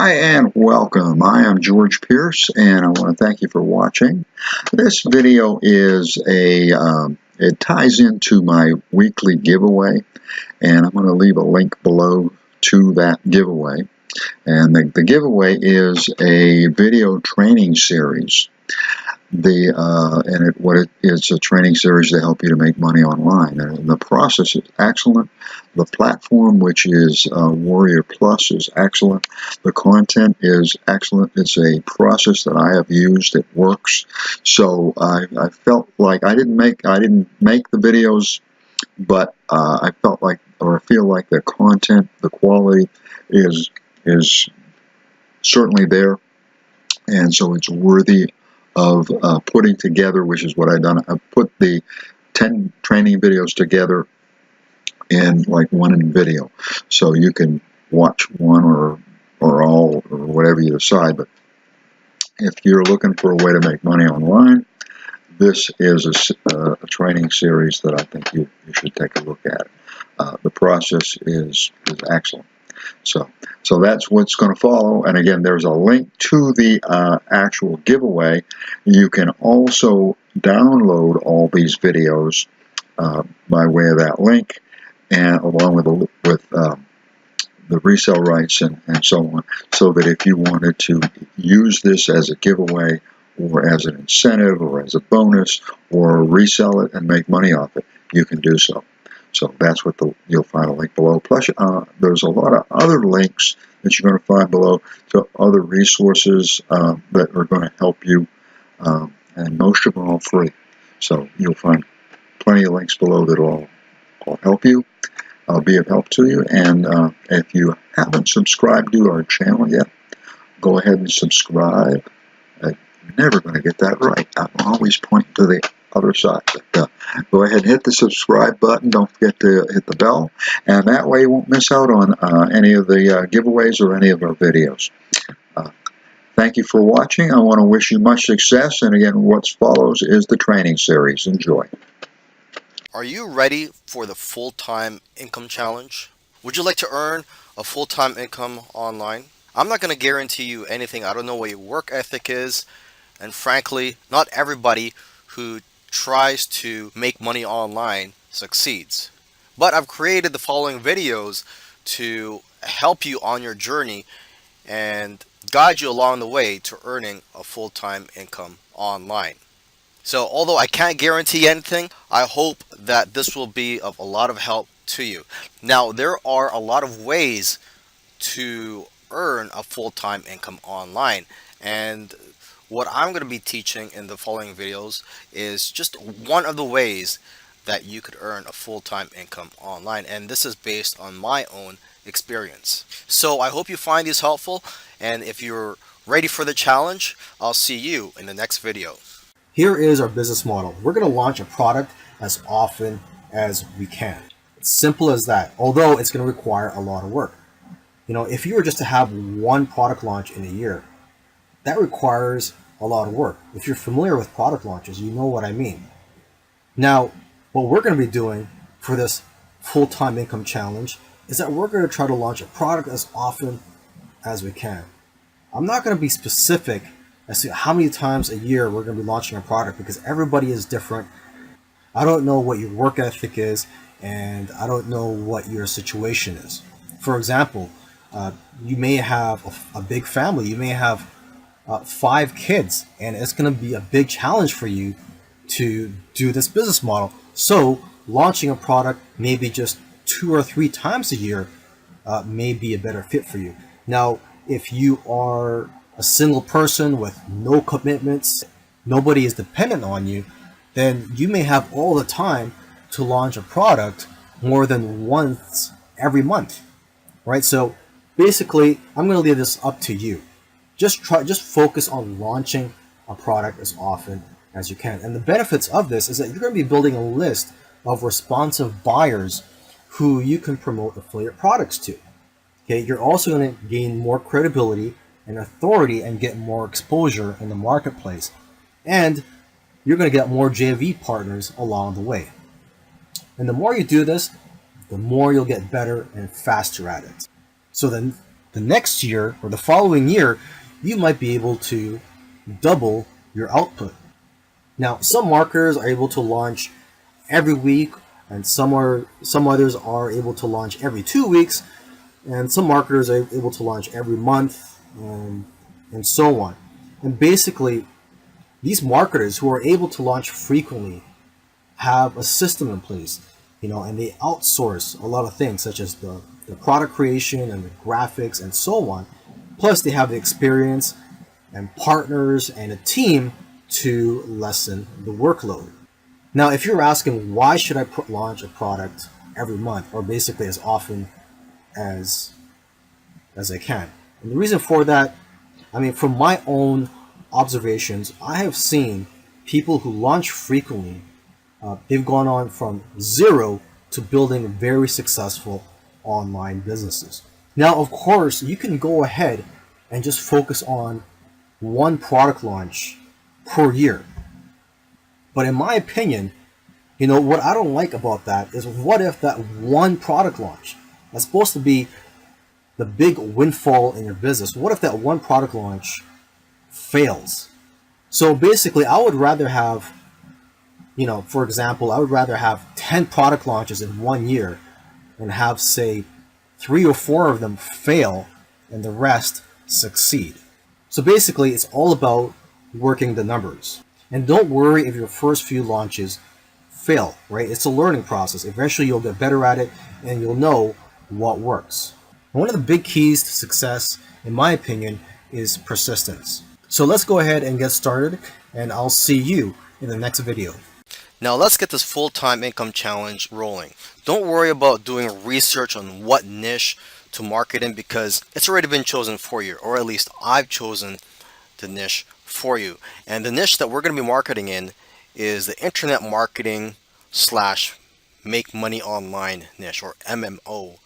Hi and welcome. I am George Pierce and I want to thank you for watching. This video is it ties into my weekly giveaway, and I'm going to leave a link below to that giveaway. And the giveaway is a video training series. It's a training series to help you to make money online. And the process is excellent. The platform, which is Warrior Plus, is excellent. The content is excellent. It's a process that I have used. It works. So I felt like I didn't make the videos, but I feel like the content, the quality is certainly there, and so it's worthy of putting together, which is what I've done. I put the 10 training videos together in like one video, so you can watch one or all or whatever you decide. But if you're looking for a way to make money online, this is a training series that I think you should take a look at. The process is excellent. So that's what's going to follow. And again, there's a link to the actual giveaway. You can also download all these videos by way of that link, and along with the resale rights and so on, so that if you wanted to use this as a giveaway or as an incentive or as a bonus or resell it and make money off it, you can do so. So that's what you'll find a link below. Plus, there's a lot of other links that you're going to find below to other resources that are going to help you, and most of them are all free. So you'll find plenty of links below that will all help you, be of help to you. And if you haven't subscribed to our channel yet, go ahead and subscribe. I'm never going to get that right. I'm always pointing to the other side. But go ahead and hit the subscribe button. Don't forget to hit the bell, and that way you won't miss out on any of the giveaways or any of our videos. Thank you for watching. I want to wish you much success, and again, what follows is the training series. Enjoy. Are you ready for the full-time income challenge? Would you like to earn a full-time income online? I'm not going to guarantee you anything. I don't know what your work ethic is, and frankly, not everybody who tries to make money online succeeds. But I've created the following videos to help you on your journey and guide you along the way to earning a full-time income online. So although I can't guarantee anything, I hope that this will be of a lot of help to you. Now, there are a lot of ways to earn a full-time income online, and what I'm going to be teaching in the following videos is just one of the ways that you could earn a full-time income online, and this is based on my own experience. So I hope you find these helpful, and if you're ready for the challenge, I'll see you in the next video. Here is our business model. We're going to launch a product as often as we can. It's simple as that, although it's going to require a lot of work. You know, if you were just to have one product launch in a year, that requires a lot of work. If you're familiar with product launches, you know what I mean. Now, what we're going to be doing for this full-time income challenge is that we're going to try to launch a product as often as we can. I'm not going to be specific as to how many times a year we're going to be launching a product, because everybody is different. I don't know what your work ethic is, and I don't know what your situation is. For example, you may have a big family. You may have 5 kids, and it's going to be a big challenge for you to do this business model. So launching a product maybe just 2 or 3 times a year may be a better fit for you. Now, if you are a single person with no commitments, nobody is dependent on you, then you may have all the time to launch a product more than once every month, right? So basically, I'm going to leave this up to you. Just focus on launching a product as often as you can. And the benefits of this is that you're going to be building a list of responsive buyers who you can promote affiliate products to. Okay, you're also going to gain more credibility and authority and get more exposure in the marketplace. And you're going to get more JV partners along the way. And the more you do this, the more you'll get better and faster at it. So then The next year or the following year, you might be able to double your output. Now, some marketers are able to launch every week, and some others are able to launch every 2 weeks, and some marketers are able to launch every month, and so on. And basically, these marketers who are able to launch frequently have a system in place, and they outsource a lot of things such as the product creation and the graphics and so on. Plus, they have the experience and partners and a team to lessen the workload. Now, if you're asking why should I launch a product every month or basically as often as I can, and the reason for that, from my own observations, I have seen people who launch frequently. They've gone on from zero to building very successful online businesses. Now, of course, you can go ahead and just focus on one product launch per year. But in my opinion, what I don't like about that is, what if that one product launch that's supposed to be the big windfall in your business, what if that one product launch fails? So basically, I would rather have, for example, I would rather have 10 product launches in 1 year and have, say, 3 or 4 of them fail and the rest succeed. So basically, it's all about working the numbers. And don't worry if your first few launches fail, right? It's a learning process. Eventually, you'll get better at it and you'll know what works. And one of the big keys to success, in my opinion, is persistence. So let's go ahead and get started, and I'll see you in the next video. Now let's get this full-time income challenge rolling. Don't worry about doing research on what niche to market in, because it's already been chosen for you, or at least I've chosen the niche for you. And the niche that we're going to be marketing in is the internet marketing / make money online niche, or MMO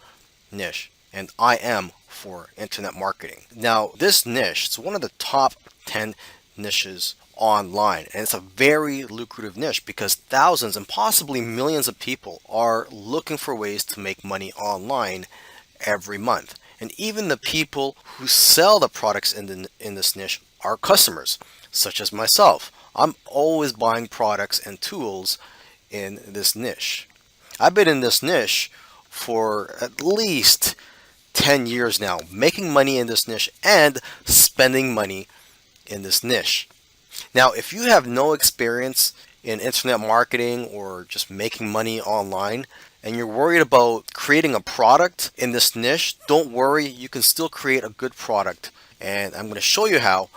niche, and IM for internet marketing. Now this niche, it's one of the top 10 niches online, and it's a very lucrative niche because thousands and possibly millions of people are looking for ways to make money online every month. And even the people who sell the products in this niche are customers, such as myself. I'm always buying products and tools in this niche. I've been in this niche for at least 10 years now, making money in this niche and spending money in this niche. Now, if you have no experience in internet marketing or just making money online, and you're worried about creating a product in this niche, don't worry, you can still create a good product. And I'm going to show you how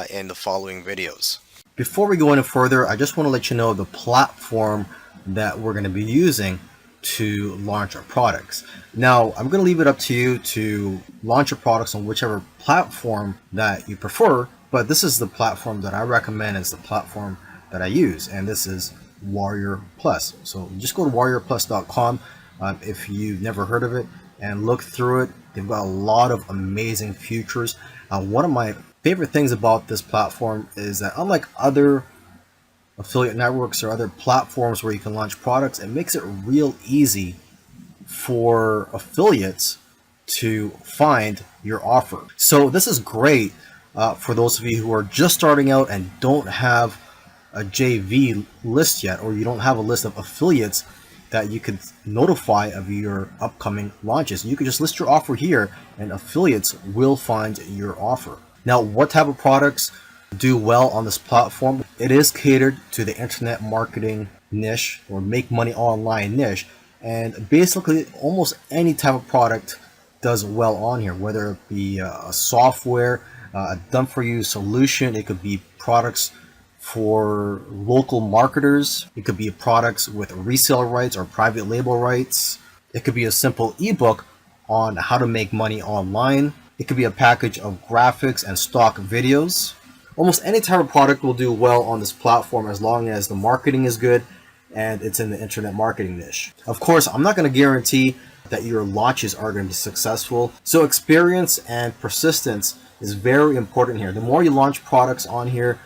in the following videos. Before we go any further, I just want to let you know the platform that we're going to be using to launch our products. Now, I'm going to leave it up to you to launch your products on whichever platform that you prefer, but this is the platform that I recommend. It's the platform that I use, and this is Warrior Plus. So just go to warriorplus.com if you've never heard of it and look through it. They've got a lot of amazing features. One of my favorite things about this platform is that, unlike other affiliate networks or other platforms where you can launch products, it makes it real easy for affiliates to find your offer. So this is great for those of you who are just starting out and don't have a JV list yet, or you don't have a list of affiliates that you could notify of your upcoming launches. You can just list your offer here and affiliates will find your offer. Now, what type of products do well on this platform? It is catered to the internet marketing niche or make money online niche, and basically almost any type of product does well on here, whether it be a software, a done for you solution. It could be products for local marketers. It could be products with resale rights or private label rights. It could be a simple ebook on how to make money online. It could be a package of graphics and stock videos. Almost any type of product will do well on this platform as long as the marketing is good and it's in the internet marketing niche. Of course, I'm not going to guarantee that your launches are going to be successful. So experience and persistence is very important here. The more you launch products on here,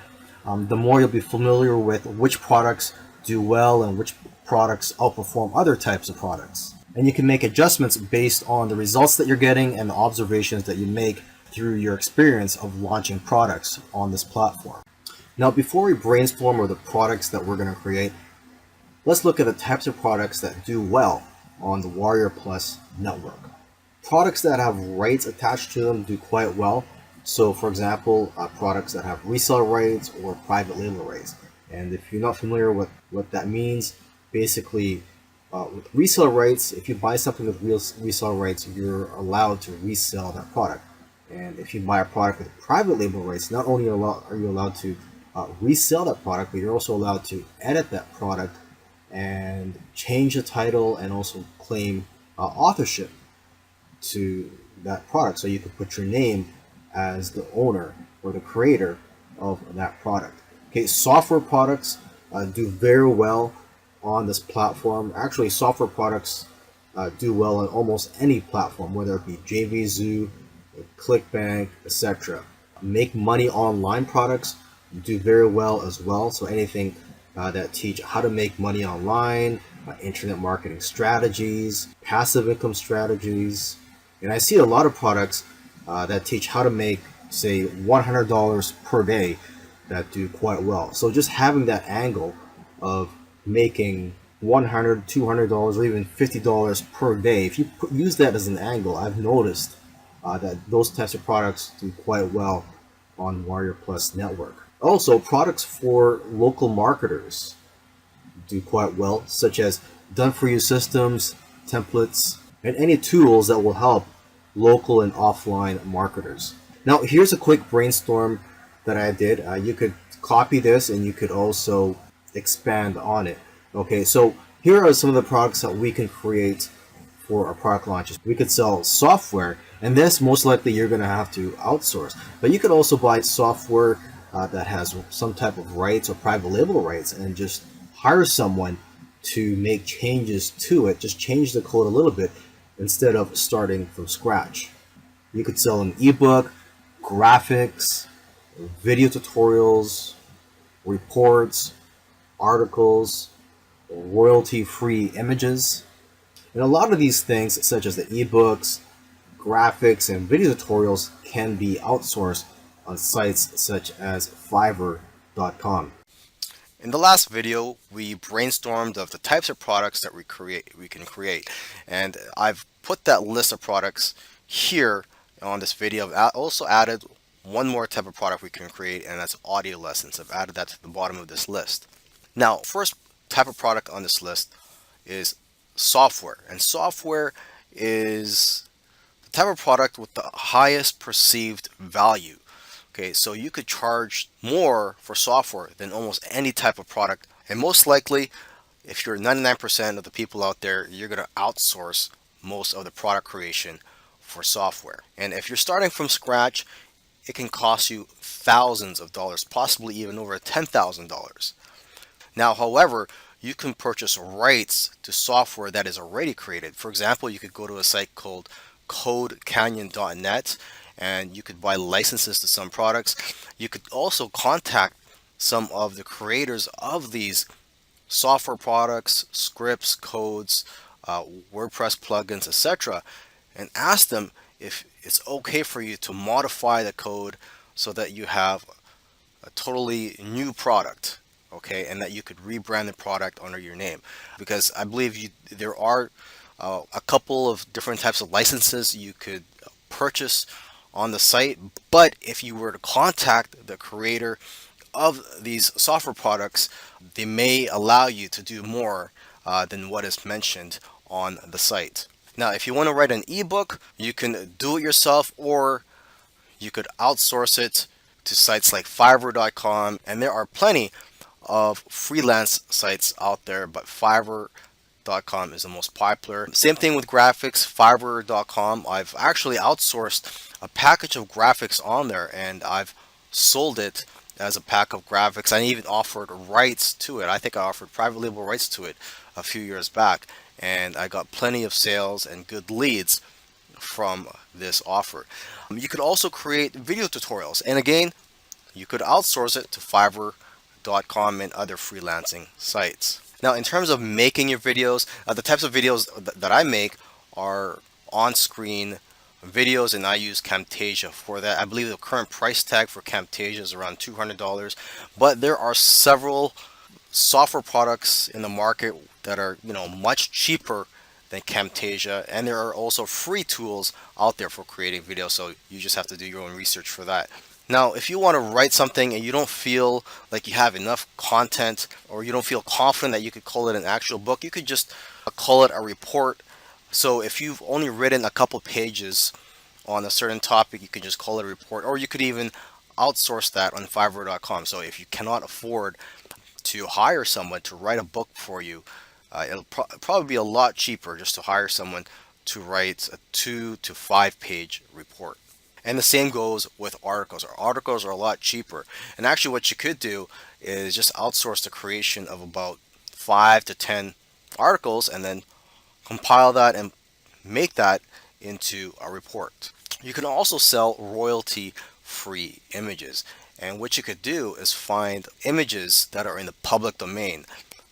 the more you'll be familiar with which products do well and which products outperform other types of products. And you can make adjustments based on the results that you're getting and the observations that you make through your experience of launching products on this platform. Now, before we brainstorm over the products that we're going to create, let's look at the types of products that do well on the Warrior Plus network. Products that have rights attached to them do quite well. So, for example, products that have resale rights or private label rights. And if you're not familiar with what that means, basically, with resale rights, if you buy something with resale rights, you're allowed to resell that product. And if you buy a product with private label rights, not only are you allowed to resell that product, but you're also allowed to edit that product and change the title and also claim authorship to that product. So you can put your name as the owner or the creator of that product. Okay, software products do very well on this platform. Actually, software products do well on almost any platform, whether it be JVZoo, ClickBank, etc. Make money online products do very well as well. So anything that teach how to make money online, internet marketing strategies, passive income strategies. And I see a lot of products that teach how to make, say, $100 per day that do quite well. So just having that angle of making $100, $200, or even $50 per day, if you use that as an angle, I've noticed that those types of products do quite well on Warrior Plus network. Also, products for local marketers do quite well, such as done-for-you systems, templates, and any tools that will help local and offline marketers. Now, here's a quick brainstorm that I did. You could copy this and you could also expand on it. Okay, so here are some of the products that we can create for our product launches. We could sell software, and this most likely you're going to have to outsource. But you could also buy software that has some type of rights or private label rights and just hire someone to make changes to it. Just change the code a little bit instead of starting from scratch. You could sell an ebook, graphics, video tutorials, reports, articles, royalty-free images. And a lot of these things, such as the ebooks, graphics, and video tutorials, can be outsourced on sites such as Fiverr.com. In the last video, we brainstormed of the types of products that we can create, and I've put that list of products here on this video. I've also added one more type of product we can create, and that's audio lessons. I've added that to the bottom of this list. Now, first type of product on this list is software, and software is the type of product with the highest perceived value. Okay, so you could charge more for software than almost any type of product, and most likely, if you're 99% of the people out there, you're going to outsource most of the product creation for software. And if you're starting from scratch, it can cost you thousands of dollars, possibly even over $10,000. Now, however, you can purchase rights to software that is already created. For example, you could go to a site called codecanyon.net and you could buy licenses to some products. You could also contact some of the creators of these software products, scripts, codes, WordPress plugins, etc., and ask them if it's okay for you to modify the code so that you have a totally new product, okay, and that you could rebrand the product under your name. Because I believe there are a couple of different types of licenses you could purchase on the site, but if you were to contact the creator of these software products, they may allow you to do more than what is mentioned on the site. Now, if you want to write an ebook, you can do it yourself, or you could outsource it to sites like Fiverr.com, and there are plenty of freelance sites out there, but Fiverr.com is the most popular. Same thing with graphics, Fiverr.com. I've actually outsourced a package of graphics on there, and I've sold it as a pack of graphics. I even offered rights to it. I think I offered private label rights to it a few years back, and I got plenty of sales and good leads from this offer. You could also create video tutorials, and again, you could outsource it to Fiverr.com and other freelancing sites. Now, in terms of making your videos, the types of videos that I make are on-screen videos, and I use Camtasia for that. I believe the current price tag for Camtasia is around $200, but there are several software products in the market that are, much cheaper than Camtasia, and there are also free tools out there for creating videos, so you just have to do your own research for that. Now, if you want to write something and you don't feel like you have enough content, or you don't feel confident that you could call it an actual book, you could just call it a report. So if you've only written a couple pages on a certain topic, you could just call it a report, or you could even outsource that on Fiverr.com. So if you cannot afford to hire someone to write a book for you, it'll probably be a lot cheaper just to hire someone to write a 2 to 5 page report. And the same goes with articles. Our articles are a lot cheaper. And actually, what you could do is just outsource the creation of about 5 to 10 articles, and then compile that and make that into a report. You can also sell royalty free images. And what you could do is find images that are in the public domain.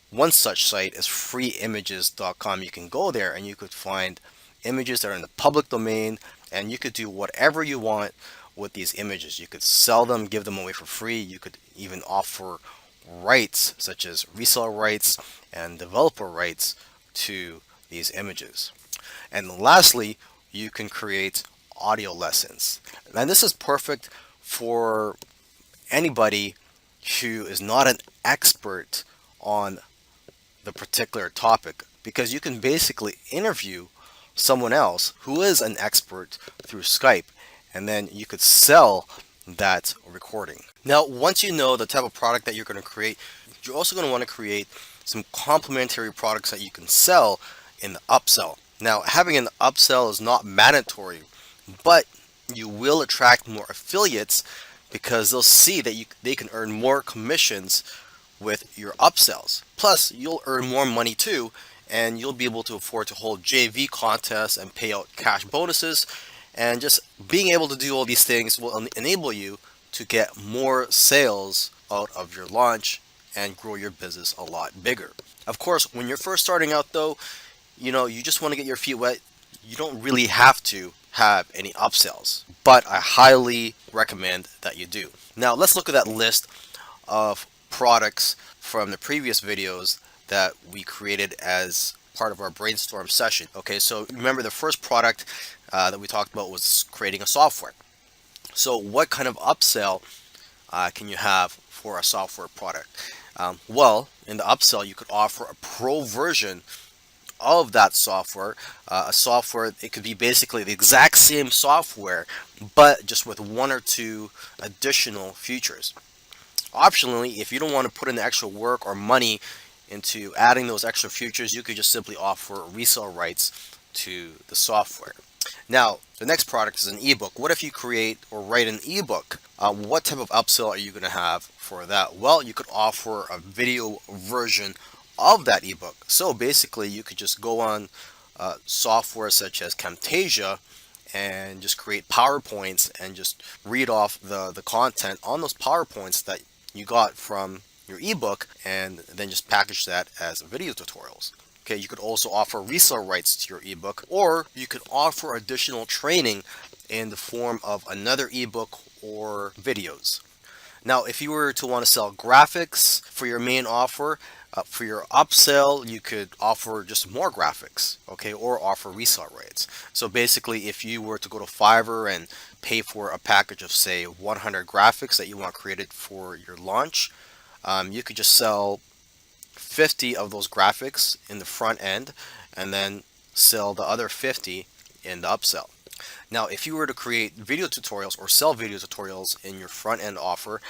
One such site is freeimages.com. You can go there and you could find images that are in the public domain, and you could do whatever you want with these images. You could sell them, give them away for free. You could even offer rights such as resale rights and developer rights to these images. And lastly, you can create audio lessons. And this is perfect for anybody who is not an expert on the particular topic, because you can basically interview someone else who is an expert through Skype, and then you could sell that recording. Now, once you know the type of product that you're going to create, you're also going to want to create some complementary products that you can sell in the upsell. Now, having an upsell is not mandatory, but you will attract more affiliates because they'll see that they can earn more commissions with your upsells. Plus, you'll earn more money too, and you'll be able to afford to hold JV contests and pay out cash bonuses. And just being able to do all these things will enable you to get more sales out of your launch and grow your business a lot bigger. Of course, when you're first starting out though, you just want to get your feet wet. You don't really have to have any upsells, but I highly recommend that you do. Now, let's look at that list of products from the previous videos that we created as part of our brainstorm session. Okay, so remember the first product that we talked about was creating a software. So what kind of upsell can you have for a software product? Well, in the upsell, you could offer a pro version of that software. A software, it could be basically the exact same software, but just with 1 or 2 additional features. Optionally, if you don't want to put in the extra work or money into adding those extra features, you could just simply offer resale rights to the software. Now, the next product is an ebook. What if you create or write an ebook? What type of upsell are you going to have for that? Well, you could offer a video version of that ebook. So basically, you could just go on software such as Camtasia and just create PowerPoints and just read off the content on those PowerPoints that you got from your ebook, and then just package that as video tutorials. Okay, you could also offer resale rights to your ebook, or you could offer additional training in the form of another ebook or videos. Now, if you were to want to sell graphics for your main offer, for your upsell, you could offer just more graphics, okay, or offer resale rights. So basically, if you were to go to Fiverr and pay for a package of, say, 100 graphics that you want created for your launch, you could just sell 50 of those graphics in the front end and then sell the other 50 in the upsell. Now, if you were to create video tutorials or sell video tutorials in your front end offer,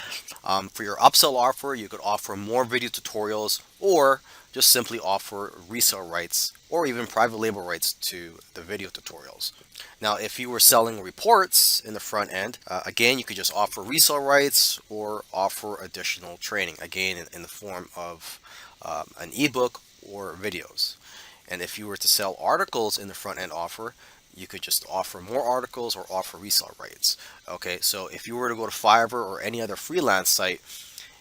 for your upsell offer, you could offer more video tutorials or just simply offer resale rights or even private label rights to the video tutorials. Now, if you were selling reports in the front end, again, you could just offer resale rights or offer additional training, again, in the form of an ebook or videos. And if you were to sell articles in the front end offer, you could just offer more articles or offer resale rights. Okay, so if you were to go to Fiverr or any other freelance site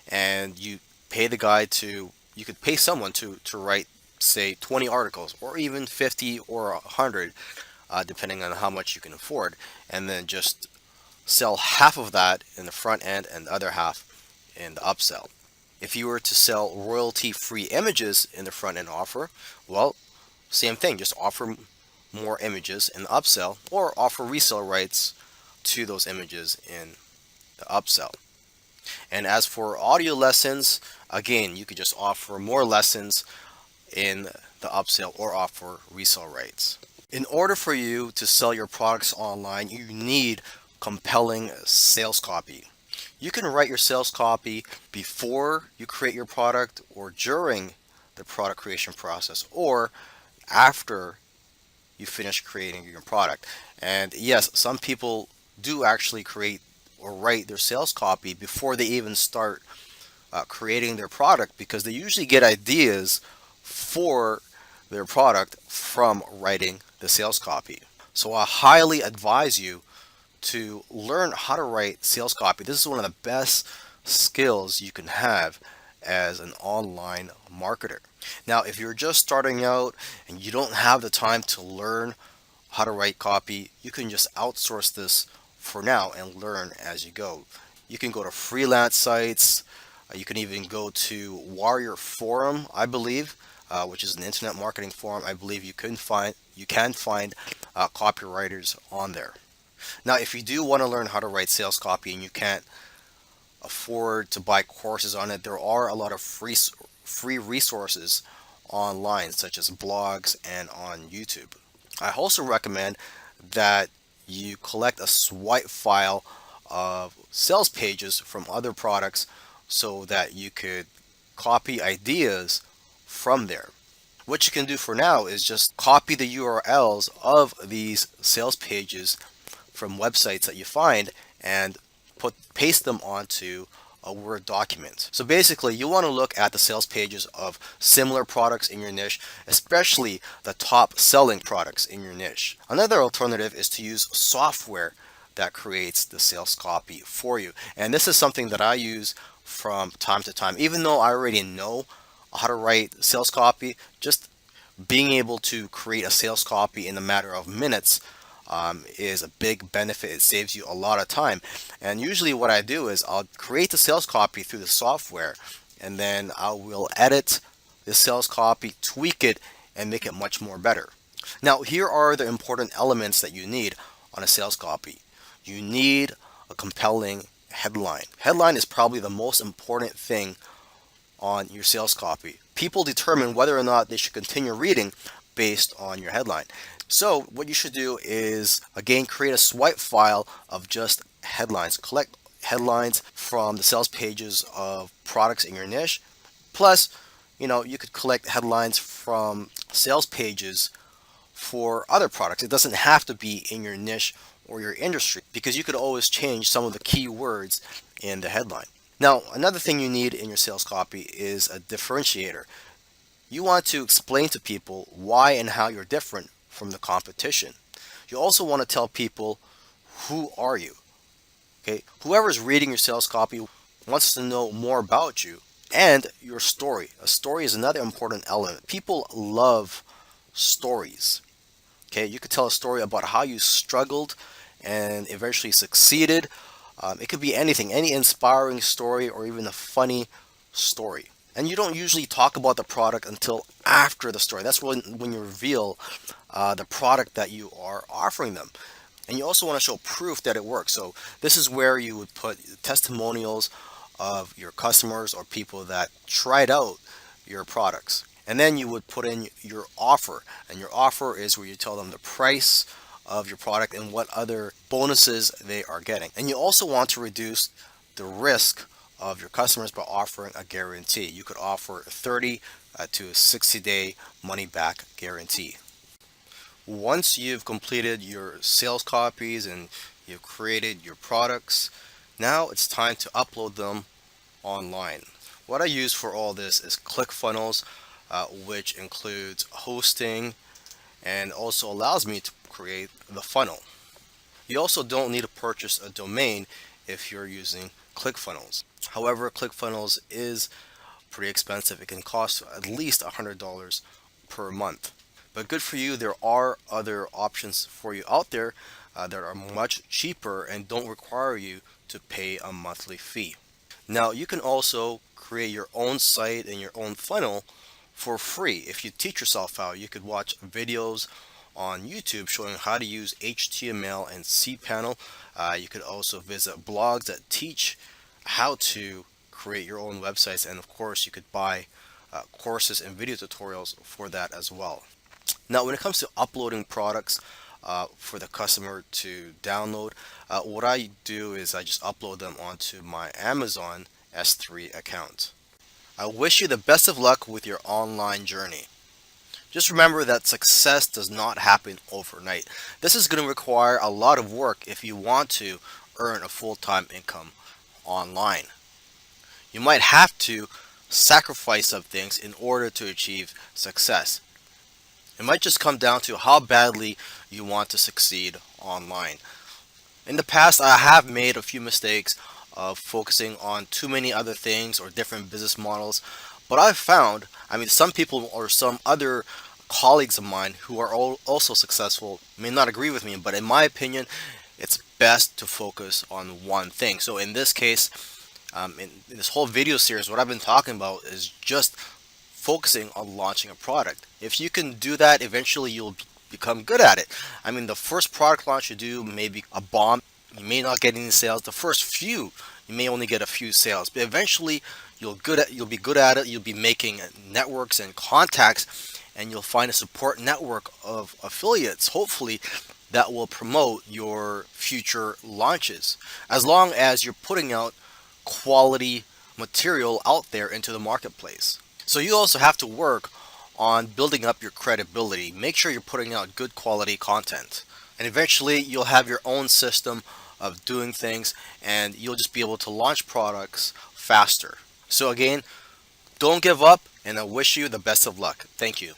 and you pay the guy to you could pay someone to write, say, 20 articles or even 50 or 100, depending on how much you can afford, and then just sell half of that in the front end and the other half in the upsell. If you were to sell royalty-free images in the front end offer, well, same thing, just offer more images in the upsell or offer resale rights to those images in the upsell. And as for audio lessons, again, you could just offer more lessons in the upsell or offer resale rights. In order for you to sell your products online, you need compelling sales copy. You can write your sales copy before you create your product or during the product creation process or after you finish creating your product. And yes, some people do actually create or write their sales copy before they even start creating their product, because they usually get ideas for their product from writing the sales copy. So I highly advise you to learn how to write sales copy. This is one of the best skills you can have as an online marketer. Now, if you're just starting out and you don't have the time to learn how to write copy, you can just outsource this for now and learn as you go. You can go to freelance sites. You can even go to Warrior Forum, I believe, which is an internet marketing forum. I believe you can find copywriters on there. Now, if you do want to learn how to write sales copy and you can't afford to buy courses on it, there are a lot of free resources online, such as blogs and on YouTube. I also recommend that you collect a swipe file of sales pages from other products so that you could copy ideas from there. What you can do for now is just copy the URLs of these sales pages from websites that you find and paste them onto a Word document. So basically, you want to look at the sales pages of similar products in your niche, especially the top selling products in your niche. Another alternative is to use software that creates the sales copy for you. And this is something that I use from time to time. Even though I already know how to write sales copy, just being able to create a sales copy in a matter of minutes is a big benefit. It saves you a lot of time. And usually what I do is I'll create the sales copy through the software, and then I will edit the sales copy, tweak it, and make it much more better. Now, here are the important elements that you need on a sales copy. You need a compelling headline. Headline is probably the most important thing on your sales copy. People determine whether or not they should continue reading based on your headline. So what you should do is, again, create a swipe file of just headlines. Collect headlines from the sales pages of products in your niche. Plus, you could collect headlines from sales pages for other products. It doesn't have to be in your niche or your industry, because you could always change some of the key words in the headline. Now, another thing you need in your sales copy is a differentiator. You want to explain to people why and how you're different from the competition. You also want to tell people, who are you? Okay, whoever's reading your sales copy wants to know more about you and your story. A story is another important element. People love stories. Okay, you could tell a story about how you struggled and eventually succeeded. It could be anything, any inspiring story or even a funny story. And you don't usually talk about the product until after the story. That's when you reveal the product that you are offering them. And you also want to show proof that it works. So this is where you would put testimonials of your customers or people that tried out your products. And then you would put in your offer. And your offer is where you tell them the price of your product and what other bonuses they are getting. And you also want to reduce the risk of your customers by offering a guarantee. You could offer a 30 to a 60-day money back guarantee. Once you've completed your sales copies and you've created your products, now it's time to upload them online. What I use for all this is ClickFunnels, which includes hosting and also allows me to create the funnel. You also don't need to purchase a domain if you're using ClickFunnels. However, ClickFunnels is pretty expensive. It can cost at least $100 per month. But good for you, there are other options for you out there that are much cheaper and don't require you to pay a monthly fee. Now, you can also create your own site and your own funnel for free. If you teach yourself how, you could watch videos on YouTube showing how to use HTML and cPanel. You could also visit blogs that teach how to create your own websites, and of course, you could buy courses and video tutorials for that as well. Now, when it comes to uploading products for the customer to download, what I do is I just upload them onto my Amazon S3 account. I wish you the best of luck with your online journey. Just remember that success does not happen overnight. This is going to require a lot of work if you want to earn a full-time income online. You might have to sacrifice some things in order to achieve success. It might just come down to how badly you want to succeed online. In the past, I have made a few mistakes of focusing on too many other things or different business models, but I've found, some people or some other colleagues of mine who are also successful may not agree with me, but in my opinion, it's best to focus on one thing. So in this case, in this whole video series, what I've been talking about is just focusing on launching a product. If you can do that, eventually you'll become good at it. The first product launch you do may be a bomb. You may not get any sales. The first few, you may only get a few sales, but eventually you'll be good at it. You'll be making networks and contacts, and you'll find a support network of affiliates, hopefully, that will promote your future launches, as long as you're putting out quality material out there into the marketplace. So you also have to work on building up your credibility. Make sure you're putting out good quality content. And eventually you'll have your own system of doing things, and you'll just be able to launch products faster. So again, don't give up, and I wish you the best of luck. Thank you.